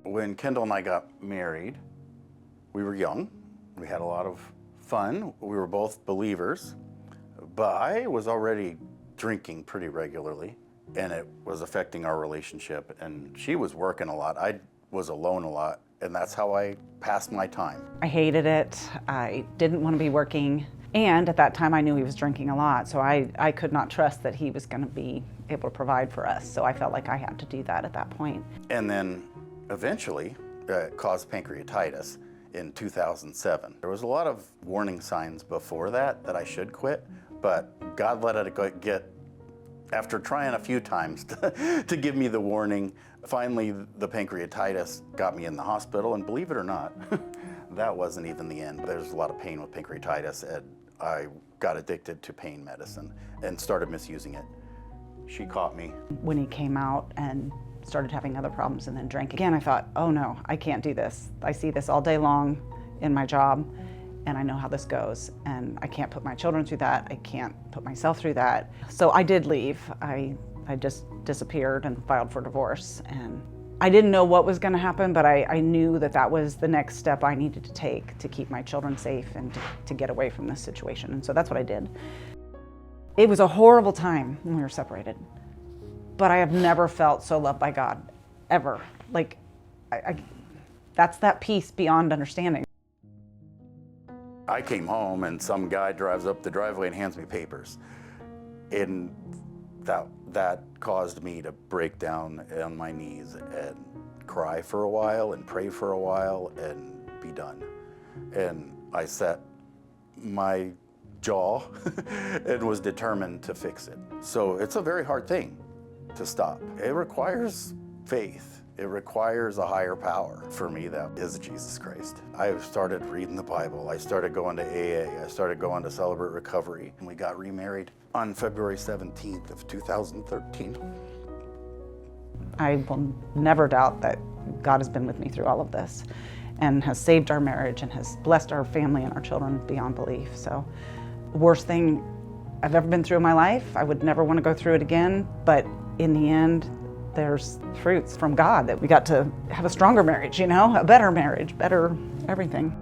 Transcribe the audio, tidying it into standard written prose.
When Kendall and I got married, we were young. We had a lot of fun. We were both believers, but I was already drinking pretty regularly, and it was affecting our relationship. And she was working a lot. I was alone a lot, and that's how I passed my time. I hated it. I didn't want to be working. And at that time, I knew he was drinking a lot, so I could not trust that he was going to be able to provide for us. So I felt like I had to do that at that point. And then eventually it caused pancreatitis in 2007. There was a lot of warning signs before that I should quit, but God let it get, after trying a few times to give me the warning, finally the pancreatitis got me in the hospital, and believe it or not, that wasn't even the end. There's a lot of pain with pancreatitis, and I got addicted to pain medicine and started misusing it. She caught me. When he came out and started having other problems and then drank again, I thought, oh no, I can't do this. I see this all day long in my job, and I know how this goes, and I can't put my children through that. I can't put myself through that. So I did leave. I just disappeared and filed for divorce, and I didn't know what was going to happen, but I knew that was the next step I needed to take to keep my children safe and to get away from this situation. And so that's what I did. It was a horrible time when we were separated, but I have never felt so loved by God, ever. Like, that's that peace beyond understanding. I came home and some guy drives up the driveway and hands me papers. And that caused me to break down on my knees and cry for a while and pray for a while and be done. And I set my jaw and was determined to fix it. So it's a very hard thing to stop. It requires faith. It requires a higher power. For me, that is Jesus Christ. I started reading the Bible. I started going to AA. I started going to Celebrate Recovery. And we got remarried on February 17th of 2013. I will never doubt that God has been with me through all of this and has saved our marriage and has blessed our family and our children beyond belief. So, the worst thing I've ever been through in my life. I would never want to go through it again, but in the end, there's fruits from God that we got to have a stronger marriage, a better marriage, better everything.